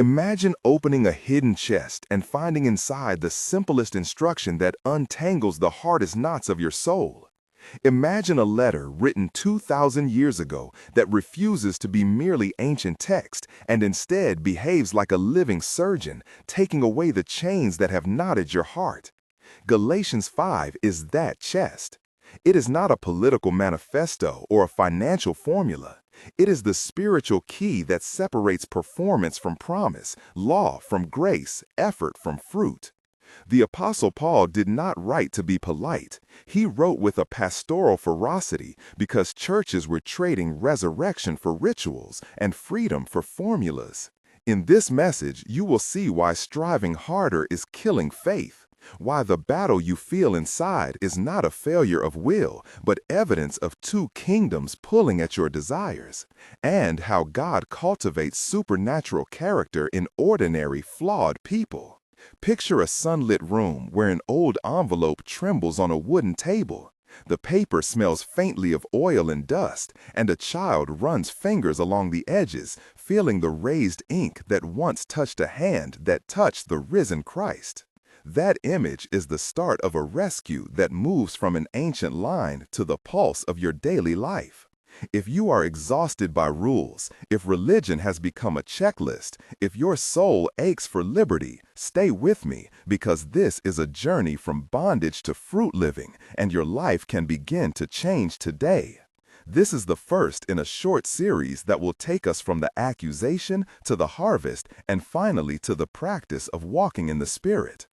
Imagine opening a hidden chest and finding inside the simplest instruction that untangles the hardest knots of your soul. Imagine a letter written 2,000 years ago that refuses to be merely ancient text and instead behaves like a living surgeon, taking away the chains that have knotted your heart. Galatians 5 is that chest. It is not a political manifesto or a financial formula. It is the spiritual key that separates performance from promise, law from grace, effort from fruit. The Apostle Paul did not write to be polite. He wrote with a pastoral ferocity because churches were trading resurrection for rituals and freedom for formulas. In this message, you will see why striving harder is killing faith, why the battle you feel inside is not a failure of will, but evidence of two kingdoms pulling at your desires, and how God cultivates supernatural character in ordinary, flawed people. Picture a sunlit room where an old envelope trembles on a wooden table. The paper smells faintly of oil and dust, and a child runs fingers along the edges, feeling the raised ink that once touched a hand that touched the risen Christ. That image is the start of a rescue that moves from an ancient line to the pulse of your daily life. If you are exhausted by rules, if religion has become a checklist, if your soul aches for liberty, stay with me, because this is a journey from bondage to fruit living, and your life can begin to change today. This is the first in a short series that will take us from the accusation to the harvest and finally to the practice of walking in the Spirit.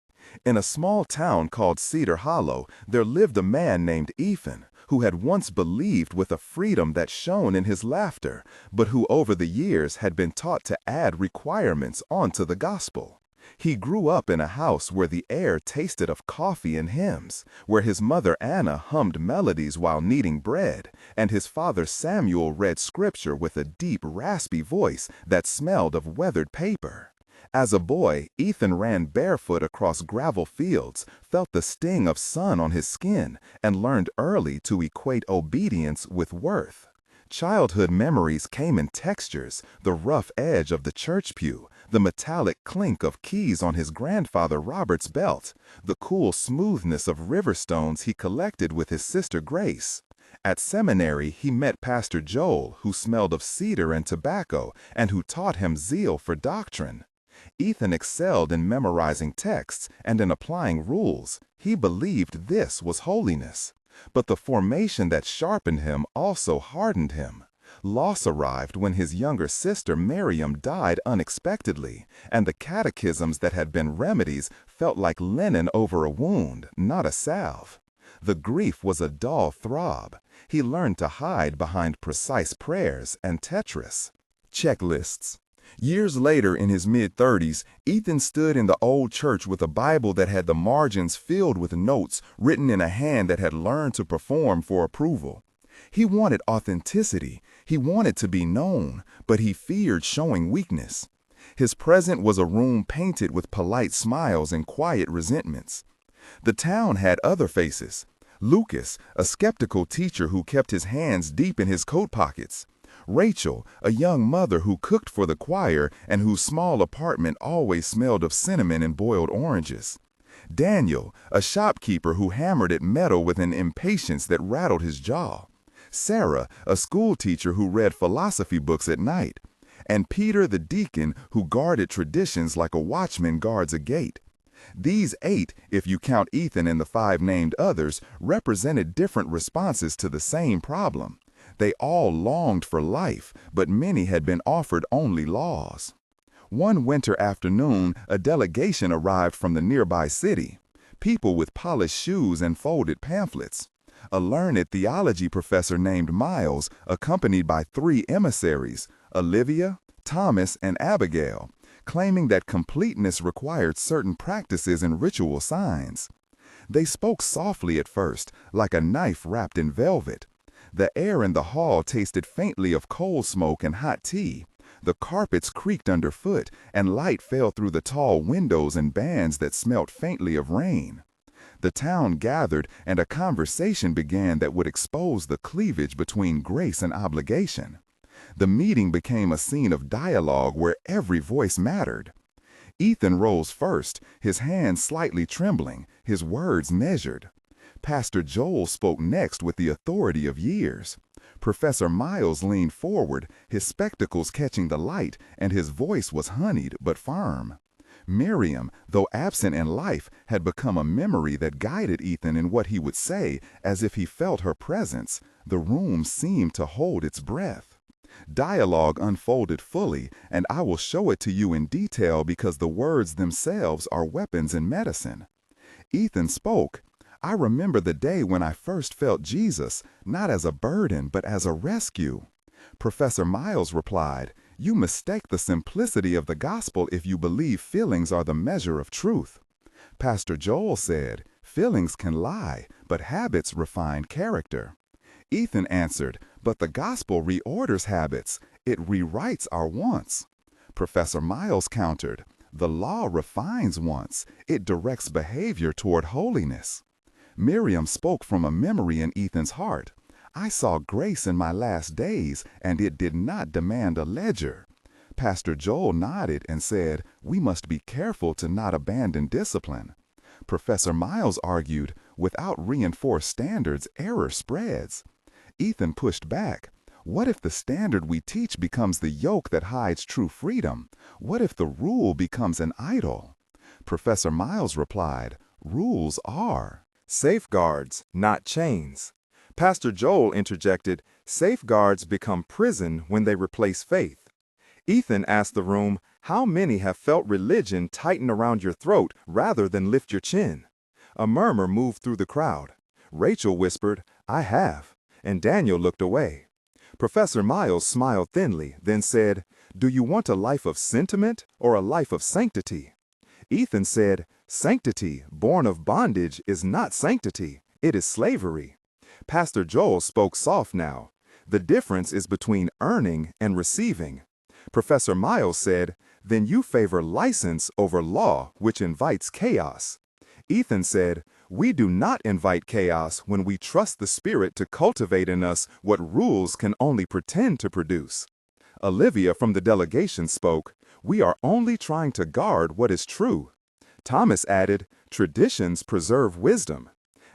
In a small town called Cedar Hollow, there lived a man named Ethan, who had once believed with a freedom that shone in his laughter, but who over the years had been taught to add requirements onto the gospel. He grew up in a house where the air tasted of coffee and hymns, where his mother Anna hummed melodies while kneading bread, and his father Samuel read scripture with a deep, raspy voice that smelled of weathered paper. As a boy, Ethan ran barefoot across gravel fields, felt the sting of sun on his skin, and learned early to equate obedience with worth. Childhood memories came in textures: the rough edge of the church pew, the metallic clink of keys on his grandfather Robert's belt, the cool smoothness of river stones he collected with his sister Grace. At seminary, he met Pastor Joel, who smelled of cedar and tobacco, and who taught him zeal for doctrine. Ethan excelled in memorizing texts and in applying rules. He believed this was holiness. But the formation that sharpened him also hardened him. Loss arrived when his younger sister Miriam died unexpectedly, and the catechisms that had been remedies felt like linen over a wound, not a salve. The grief was a dull throb. He learned to hide behind precise prayers and Tetris checklists. Years later, in his mid-30s, Ethan stood in the old church with a Bible that had the margins filled with notes written in a hand that had learned to perform for approval. He wanted authenticity. He wanted to be known, but he feared showing weakness. His present was a room painted with polite smiles and quiet resentments. The town had other faces. Lucas, a skeptical teacher who kept his hands deep in his coat pockets. Rachel, a young mother who cooked for the choir and whose small apartment always smelled of cinnamon and boiled oranges. Daniel, a shopkeeper who hammered at metal with an impatience that rattled his jaw. Sarah, a schoolteacher who read philosophy books at night. And Peter the deacon, who guarded traditions like a watchman guards a gate. These 8, if you count Ethan and the 5 named others, represented different responses to the same problem. They all longed for life, but many had been offered only laws. One winter afternoon, a delegation arrived from the nearby city. People with polished shoes and folded pamphlets. A learned theology professor named Miles, accompanied by 3 emissaries, Olivia, Thomas, and Abigail, claiming that completeness required certain practices and ritual signs. They spoke softly at first, like a knife wrapped in velvet. The air in the hall tasted faintly of coal smoke and hot tea. The carpets creaked underfoot, and light fell through the tall windows and bands that smelt faintly of rain. The town gathered, and a conversation began that would expose the cleavage between grace and obligation. The meeting became a scene of dialogue where every voice mattered. Ethan rose first, his hands slightly trembling, his words measured. Pastor Joel spoke next with the authority of years. Professor Miles leaned forward, his spectacles catching the light, and his voice was honeyed but firm. Miriam, though absent in life, had become a memory that guided Ethan in what he would say, as if he felt her presence. The room seemed to hold its breath. Dialogue unfolded fully, and I will show it to you in detail because the words themselves are weapons in medicine. Ethan spoke. I remember the day when I first felt Jesus, not as a burden, but as a rescue. Professor Miles replied, you mistake the simplicity of the gospel if you believe feelings are the measure of truth. Pastor Joel said, feelings can lie, but habits refine character. Ethan answered, but the gospel reorders habits. It rewrites our wants. Professor Miles countered, the law refines wants. It directs behavior toward holiness. Miriam spoke from a memory in Ethan's heart. I saw grace in my last days, and it did not demand a ledger. Pastor Joel nodded and said, we must be careful to not abandon discipline. Professor Miles argued, without reinforced standards, error spreads. Ethan pushed back. What if the standard we teach becomes the yoke that hides true freedom? What if the rule becomes an idol? Professor Miles replied, rules are safeguards, not chains. Pastor Joel interjected, safeguards become prison when they replace faith. Ethan asked the room, how many have felt religion tighten around your throat rather than lift your chin? A murmur moved through the crowd. Rachel whispered, I have, and Daniel looked away. Professor Miles smiled thinly, then said, do you want a life of sentiment or a life of sanctity? Ethan said, sanctity, born of bondage, is not sanctity, it is slavery. Pastor Joel spoke soft now. The difference is between earning and receiving. Professor Miles said, then you favor license over law, which invites chaos. Ethan said, we do not invite chaos when we trust the Spirit to cultivate in us what rules can only pretend to produce. Olivia from the delegation spoke, we are only trying to guard what is true. Thomas added, traditions preserve wisdom.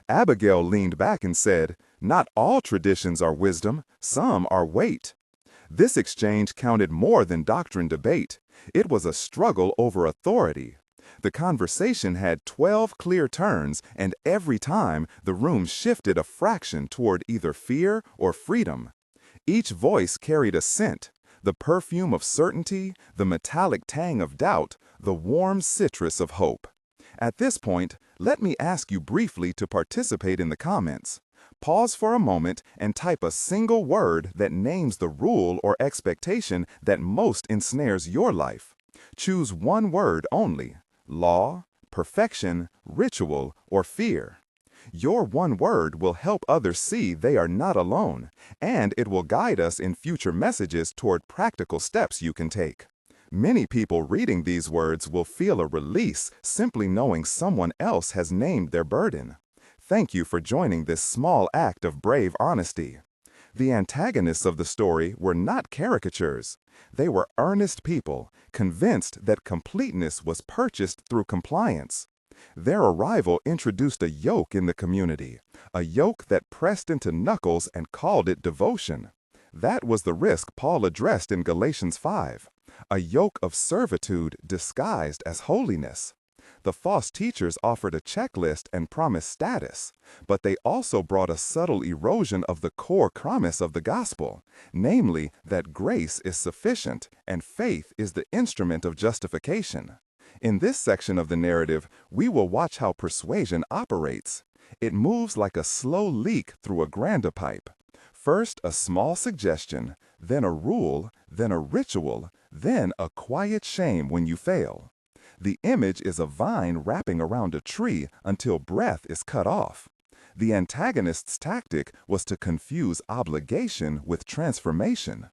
Abigail leaned back and said, not all traditions are wisdom, some are weight. This exchange counted more than doctrine debate. It was a struggle over authority. The conversation had 12 clear turns, and every time the room shifted a fraction toward either fear or freedom. Each voice carried a scent, the perfume of certainty, the metallic tang of doubt, the warm citrus of hope. At this point, let me ask you briefly to participate in the comments. Pause for a moment and type a single word that names the rule or expectation that most ensnares your life. Choose one word only: law, perfection, ritual, or fear. Your one word will help others see they are not alone, and it will guide us in future messages toward practical steps you can take. Many people reading these words will feel a release simply knowing someone else has named their burden. Thank you for joining this small act of brave honesty. The antagonists of the story were not caricatures. They were earnest people, convinced that completeness was purchased through compliance. Their arrival introduced a yoke in the community, a yoke that pressed into knuckles and called it devotion. That was the risk Paul addressed in Galatians 5, a yoke of servitude disguised as holiness. The false teachers offered a checklist and promised status, but they also brought a subtle erosion of the core promise of the gospel, namely that grace is sufficient and faith is the instrument of justification. In this section of the narrative, we will watch how persuasion operates. It moves like a slow leak through a grander pipe. First a small suggestion, then a rule, then a ritual, then a quiet shame when you fail. The image is a vine wrapping around a tree until breath is cut off. The antagonist's tactic was to confuse obligation with transformation.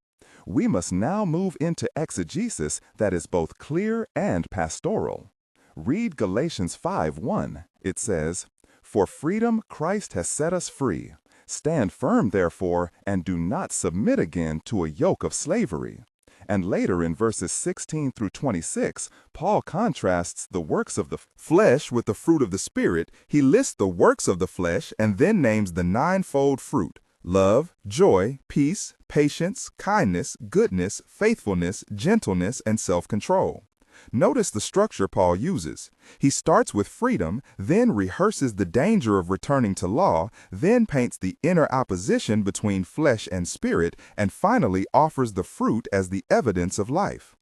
We must now move into exegesis that is both clear and pastoral. Read Galatians 5:1. It says, "For freedom Christ has set us free. Stand firm, therefore, and do not submit again to a yoke of slavery. And later in verses 16 through 26, Paul contrasts the works of the flesh with the fruit of the Spirit. He lists the works of the flesh and then names the ninefold fruit: love, joy, peace, patience, kindness, goodness, faithfulness, gentleness, and self-control. Notice the structure Paul uses. He starts with freedom, then rehearses the danger of returning to law, then paints the inner opposition between flesh and spirit, and finally offers the fruit as the evidence of life.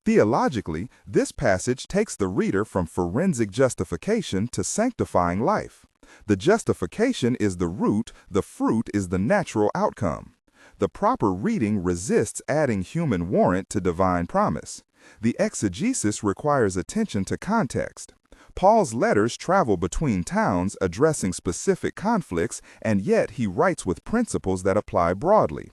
Theologically, this passage takes the reader from forensic justification to sanctifying life. The justification is the root, the fruit is the natural outcome. The proper reading resists adding human warrant to divine promise. The exegesis requires attention to context. Paul's letters travel between towns addressing specific conflicts, and yet he writes with principles that apply broadly.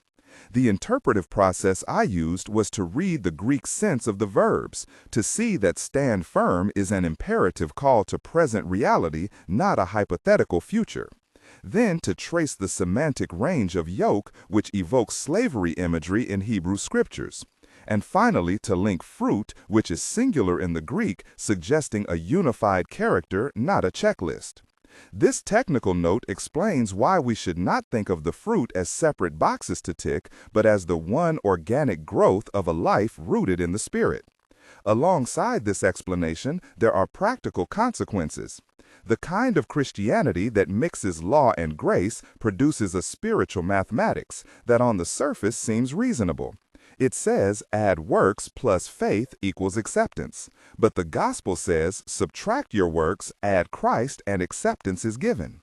The interpretive process I used was to read the Greek sense of the verbs, to see that stand firm is an imperative call to present reality, not a hypothetical future. Then to trace the semantic range of yoke, which evokes slavery imagery in Hebrew scriptures. And finally, to link fruit, which is singular in the Greek, suggesting a unified character, not a checklist. This technical note explains why we should not think of the fruit as separate boxes to tick, but as the one organic growth of a life rooted in the Spirit. Alongside this explanation, there are practical consequences. The kind of Christianity that mixes law and grace produces a spiritual mathematics that on the surface seems reasonable. It says add works plus faith equals acceptance. But the gospel says subtract your works, add Christ, and acceptance is given.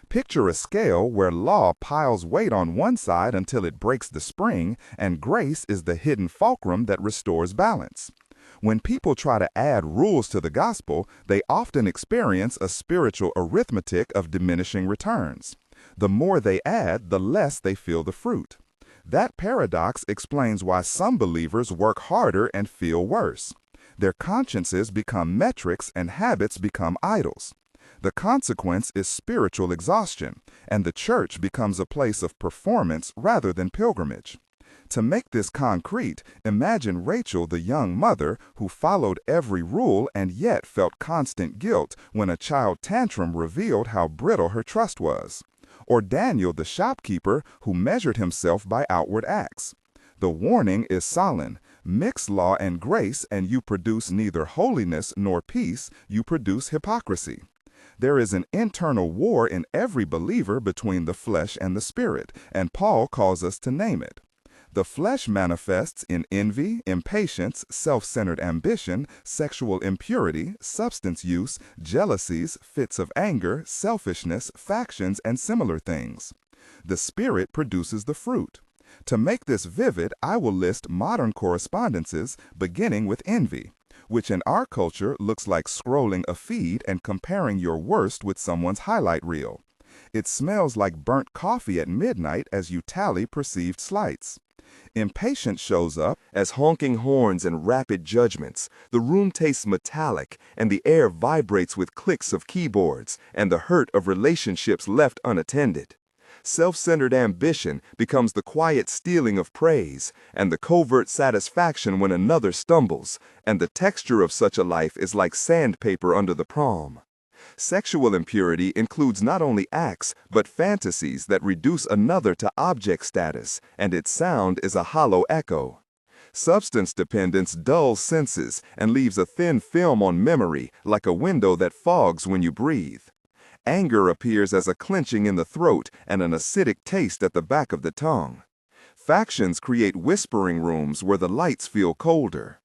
Picture a scale where law piles weight on one side until it breaks the spring, and grace is the hidden fulcrum that restores balance. When people try to add rules to the gospel, they often experience a spiritual arithmetic of diminishing returns. The more they add, the less they feel the fruit. That paradox explains why some believers work harder and feel worse. Their consciences become metrics and habits become idols. The consequence is spiritual exhaustion, and the church becomes a place of performance rather than pilgrimage. To make this concrete, imagine Rachel, the young mother, who followed every rule and yet felt constant guilt when a child tantrum revealed how brittle her trust was. Or Daniel, the shopkeeper, who measured himself by outward acts. The warning is solemn: mix law and grace, and you produce neither holiness nor peace, you produce hypocrisy. There is an internal war in every believer between the flesh and the spirit, and Paul calls us to name it. The flesh manifests in envy, impatience, self-centered ambition, sexual impurity, substance use, jealousies, fits of anger, selfishness, factions, and similar things. The Spirit produces the fruit. To make this vivid, I will list modern correspondences, beginning with envy, which in our culture looks like scrolling a feed and comparing your worst with someone's highlight reel. It smells like burnt coffee at midnight as you tally perceived slights. Impatience shows up as honking horns and rapid judgments. The room tastes metallic, and the air vibrates with clicks of keyboards and the hurt of relationships left unattended. Self-centered ambition becomes the quiet stealing of praise and the covert satisfaction when another stumbles, and the texture of such a life is like sandpaper under the palm. Sexual impurity includes not only acts, but fantasies that reduce another to object status, and its sound is a hollow echo. Substance dependence dulls senses and leaves a thin film on memory, like a window that fogs when you breathe. Anger appears as a clenching in the throat and an acidic taste at the back of the tongue. Factions create whispering rooms where the lights feel colder.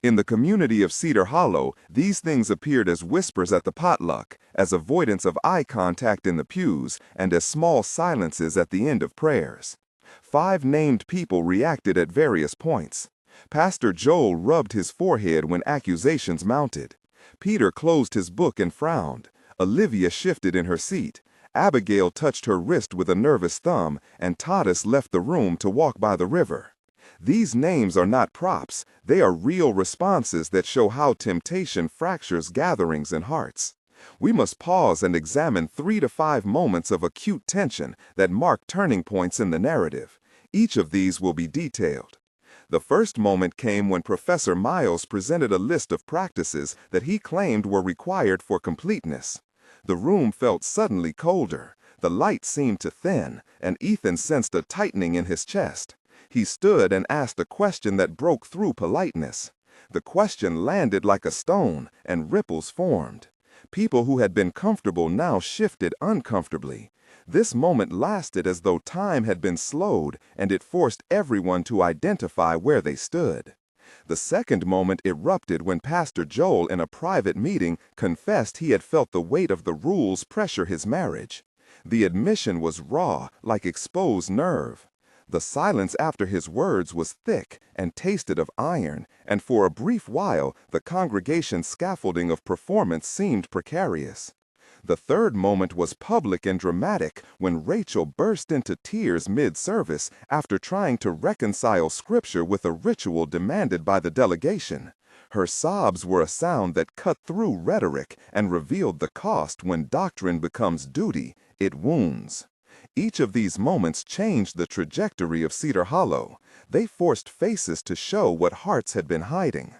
In the community of Cedar Hollow, these things appeared as whispers at the potluck, as avoidance of eye contact in the pews, and as small silences at the end of prayers. 5 named people reacted at various points. Pastor Joel rubbed his forehead when accusations mounted. Peter closed his book and frowned. Olivia shifted in her seat. Abigail touched her wrist with a nervous thumb, and Tadas left the room to walk by the river. These names are not props. They are real responses that show how temptation fractures gatherings and hearts. We must pause and examine 3 to 5 moments of acute tension that mark turning points in the narrative. Each of these will be detailed. The first moment came when Professor Miles presented a list of practices that he claimed were required for completeness. The room felt suddenly colder, the light seemed to thin, and Ethan sensed a tightening in his chest. He stood and asked a question that broke through politeness. The question landed like a stone, and ripples formed. People who had been comfortable now shifted uncomfortably. This moment lasted as though time had been slowed, and it forced everyone to identify where they stood. The second moment erupted when Pastor Joel, in a private meeting, confessed he had felt the weight of the rules pressure his marriage. The admission was raw, like exposed nerve. The silence after his words was thick and tasted of iron, and for a brief while the congregation's scaffolding of performance seemed precarious. The third moment was public and dramatic when Rachel burst into tears mid-service after trying to reconcile Scripture with a ritual demanded by the delegation. Her sobs were a sound that cut through rhetoric and revealed the cost when doctrine becomes duty. It wounds. Each of these moments changed the trajectory of Cedar Hollow. They forced faces to show what hearts had been hiding.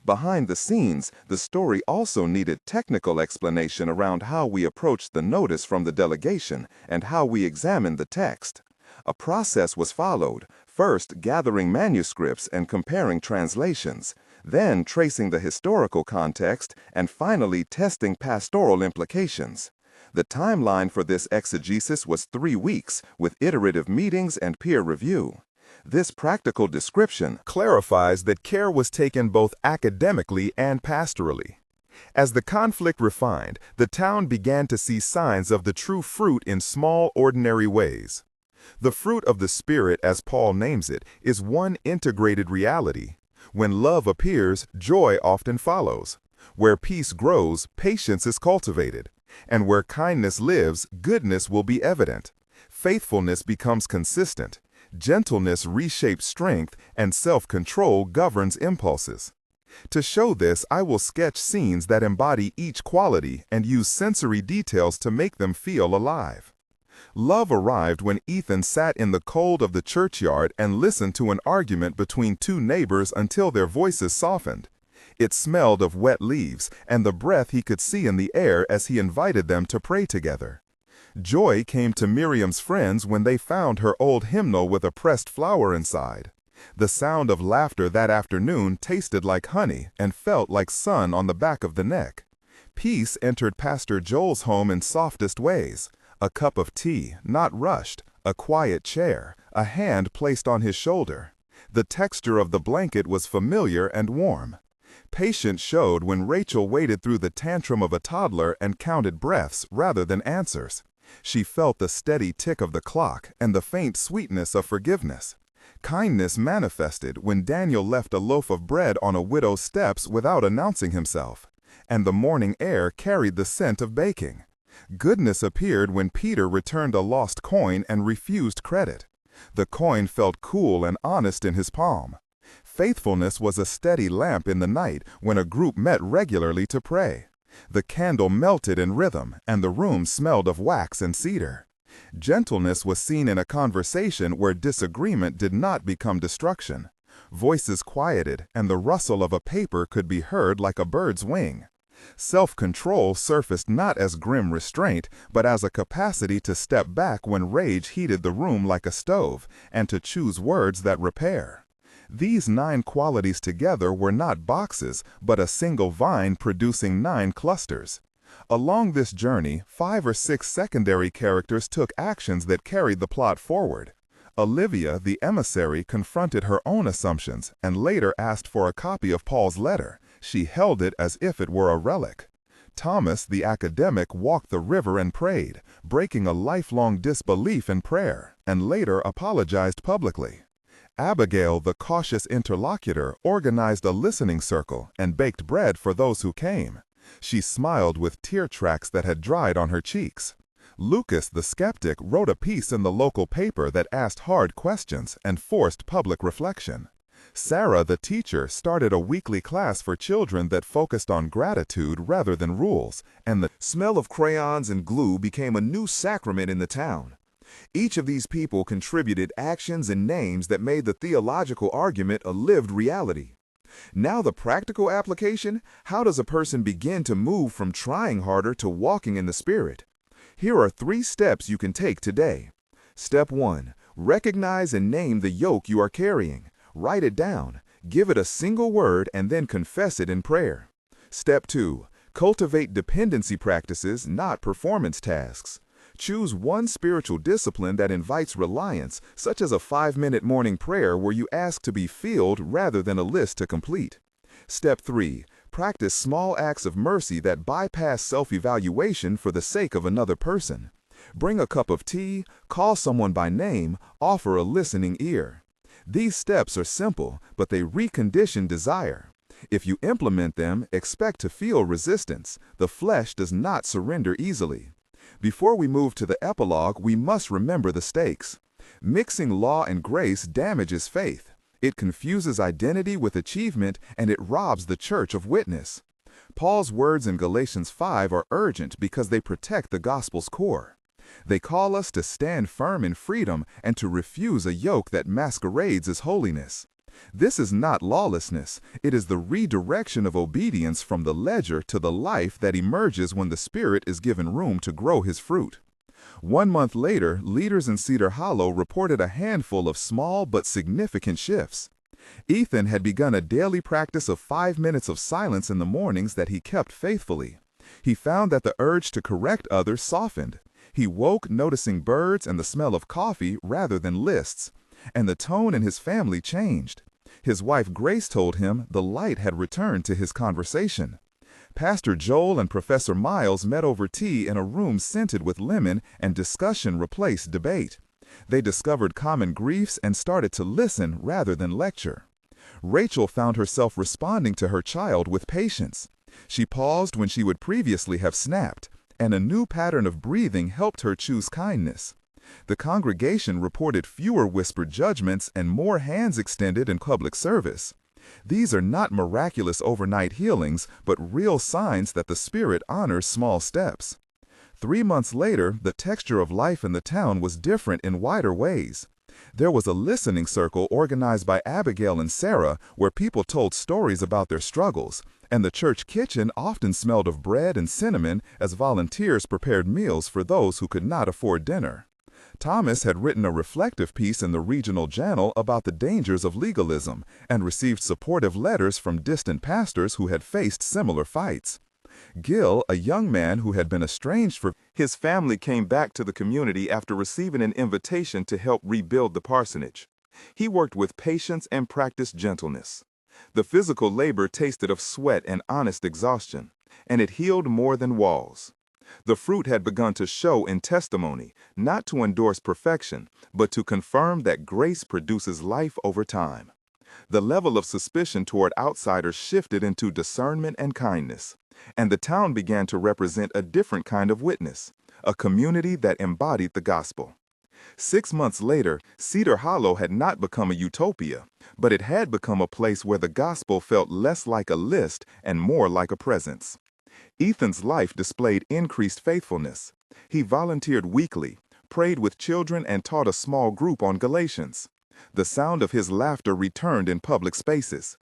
Behind the scenes, the story also needed technical explanation around how we approached the notice from the delegation and how we examined the text. A process was followed, first gathering manuscripts and comparing translations, then tracing the historical context, and finally testing pastoral implications. The timeline for this exegesis was 3 weeks, with iterative meetings and peer review. This practical description clarifies that care was taken both academically and pastorally. As the conflict refined, the town began to see signs of the true fruit in small, ordinary ways. The fruit of the Spirit, as Paul names it, is one integrated reality. When love appears, joy often follows. Where peace grows, patience is cultivated. And where kindness lives, goodness will be evident. Faithfulness becomes consistent. Gentleness reshapes strength, and self-control governs impulses. To show this, I will sketch scenes that embody each quality and use sensory details to make them feel alive. Love arrived when Ethan sat in the cold of the churchyard and listened to an argument between 2 neighbors until their voices softened. It smelled of wet leaves and the breath he could see in the air as he invited them to pray together. Joy came to Miriam's friends when they found her old hymnal with a pressed flower inside. The sound of laughter that afternoon tasted like honey and felt like sun on the back of the neck. Peace entered Pastor Joel's home in softest ways. A cup of tea, not rushed, a quiet chair, a hand placed on his shoulder. The texture of the blanket was familiar and warm. Patience showed when Rachel waded through the tantrum of a toddler and counted breaths rather than answers. She felt the steady tick of the clock and the faint sweetness of forgiveness. Kindness manifested when Daniel left a loaf of bread on a widow's steps without announcing himself, and the morning air carried the scent of baking. Goodness appeared when Peter returned a lost coin and refused credit. The coin felt cool and honest in his palm. Faithfulness was a steady lamp in the night when a group met regularly to pray. The candle melted in rhythm, and the room smelled of wax and cedar. Gentleness was seen in a conversation where disagreement did not become destruction. Voices quieted, and the rustle of a paper could be heard like a bird's wing. Self-control surfaced not as grim restraint, but as a capacity to step back when rage heated the room like a stove, and to choose words that repair. These 9 qualities together were not boxes, but a single vine producing 9 clusters. Along this journey, 5 or 6 secondary characters took actions that carried the plot forward. Olivia, the emissary, confronted her own assumptions and later asked for a copy of Paul's letter. She held it as if it were a relic. Thomas, the academic, walked the river and prayed, breaking a lifelong disbelief in prayer, and later apologized publicly. Abigail, the cautious interlocutor, organized a listening circle and baked bread for those who came. She smiled with tear tracks that had dried on her cheeks. Lucas, the skeptic, wrote a piece in the local paper that asked hard questions and forced public reflection. Sarah, the teacher, started a weekly class for children that focused on gratitude rather than rules, and the Smell of crayons and glue became a new sacrament in the town. Each of these people contributed actions and names that made the theological argument a lived reality. Now the practical application: how does a person begin to move from trying harder to walking in the Spirit? Here are 3 steps you can take today. Step 1. Recognize and name the yoke you are carrying. Write it down, give it a single word, and then confess it in prayer. Step 2. Cultivate dependency practices, not performance tasks. Choose one spiritual discipline that invites reliance, such as a 5-minute morning prayer where you ask to be filled rather than a list to complete. Step 3. Practice small acts of mercy that bypass self-evaluation for the sake of another person. Bring a cup of tea, call someone by name, offer a listening ear. These steps are simple, but they recondition desire. If you implement them, expect to feel resistance. The flesh does not surrender easily. Before we move to the epilogue, we must remember the stakes. Mixing law and grace damages faith. It confuses identity with achievement, and it robs the church of witness. Paul's words in Galatians 5 are urgent because they protect the gospel's core. They call us to stand firm in freedom and to refuse a yoke that masquerades as holiness. This is not lawlessness. It is the redirection of obedience from the ledger to the life that emerges when the Spirit is given room to grow His fruit. 1 month later, leaders in Cedar Hollow reported a handful of small but significant shifts. Ethan had begun a daily practice of 5 minutes of silence in the mornings that he kept faithfully. He found that the urge to correct others softened. He woke noticing birds and the smell of coffee rather than lists, and the tone in his family changed. His wife Grace told him the light had returned to his conversation. Pastor Joel and Professor Miles met over tea in a room scented with lemon, and discussion replaced debate. They discovered common griefs and started to listen rather than lecture. Rachel found herself responding to her child with patience. She paused when she would previously have snapped, and a new pattern of breathing helped her choose kindness. The congregation reported fewer whispered judgments and more hands extended in public service. These are not miraculous overnight healings, but real signs that the Spirit honors small steps. 3 months later, the texture of life in the town was different in wider ways. There was a listening circle organized by Abigail and Sarah where people told stories about their struggles, and the church kitchen often smelled of bread and cinnamon as volunteers prepared meals for those who could not afford dinner. Thomas had written a reflective piece in the regional journal about the dangers of legalism and received supportive letters from distant pastors who had faced similar fights. Gil, a young man who had been estranged from his family, came back to the community after receiving an invitation to help rebuild the parsonage. He worked with patience and practiced gentleness. The physical labor tasted of sweat and honest exhaustion, and it healed more than walls. The fruit had begun to show in testimony, not to endorse perfection, but to confirm that grace produces life over time. The level of suspicion toward outsiders shifted into discernment and kindness, and the town began to represent a different kind of witness, a community that embodied the gospel. 6 months later, Cedar Hollow had not become a utopia, but it had become a place where the gospel felt less like a list and more like a presence. Ethan's life displayed increased faithfulness. He volunteered weekly, prayed with children, and taught a small group on Galatians. The sound of his laughter returned in public spaces.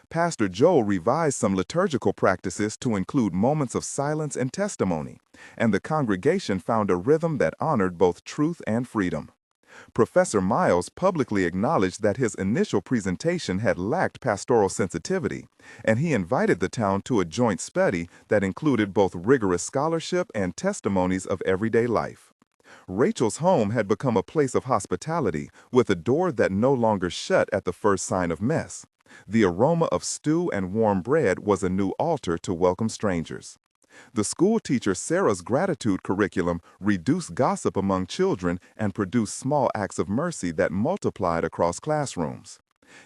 Pastor Joel revised some liturgical practices to include moments of silence and testimony, and the congregation found a rhythm that honored both truth and freedom. Professor Miles publicly acknowledged that his initial presentation had lacked pastoral sensitivity, and he invited the town to a joint study that included both rigorous scholarship and testimonies of everyday life. Rachel's home had become a place of hospitality, with a door that no longer shut at the first sign of mess. The aroma of stew and warm bread was a new altar to welcome strangers. The school teacher Sarah's gratitude curriculum reduced gossip among children and produced small acts of mercy that multiplied across classrooms.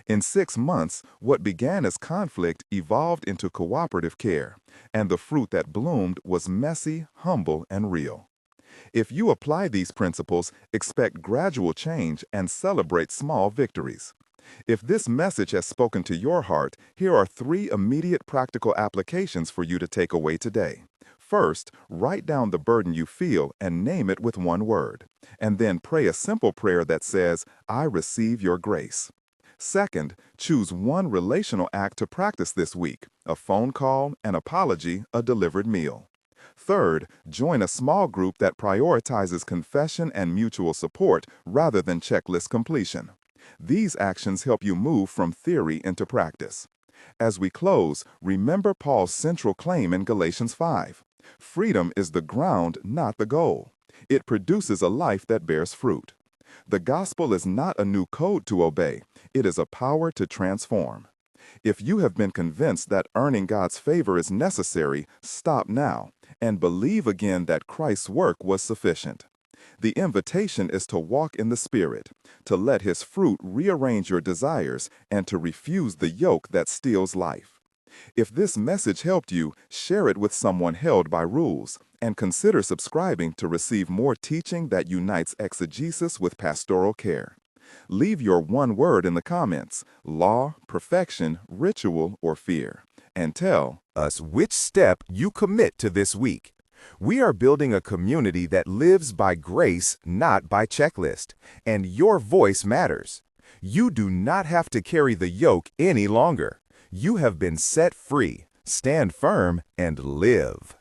In 6 months, what began as conflict evolved into cooperative care, and the fruit that bloomed was messy, humble, and real. If you apply these principles, expect gradual change and celebrate small victories. If this message has spoken to your heart, here are 3 immediate practical applications for you to take away today. First, write down the burden you feel and name it with one word. And then pray a simple prayer that says, I receive your grace. Second, choose one relational act to practice this week: a phone call, an apology, a delivered meal. Third, join a small group that prioritizes confession and mutual support rather than checklist completion. These actions help you move from theory into practice. As we close, remember Paul's central claim in Galatians 5. Freedom is the ground, not the goal. It produces a life that bears fruit. The gospel is not a new code to obey. It is a power to transform. If you have been convinced that earning God's favor is necessary, stop now and believe again that Christ's work was sufficient. The invitation is to walk in the Spirit, to let His fruit rearrange your desires, and to refuse the yoke that steals life. If this message helped you, share it with someone held by rules, and consider subscribing to receive more teaching that unites exegesis with pastoral care. Leave your one word in the comments: law, perfection, ritual, or fear, and tell us which step you commit to this week. We are building a community that lives by grace, not by checklist, and your voice matters. You do not have to carry the yoke any longer. You have been set free. Stand firm and live.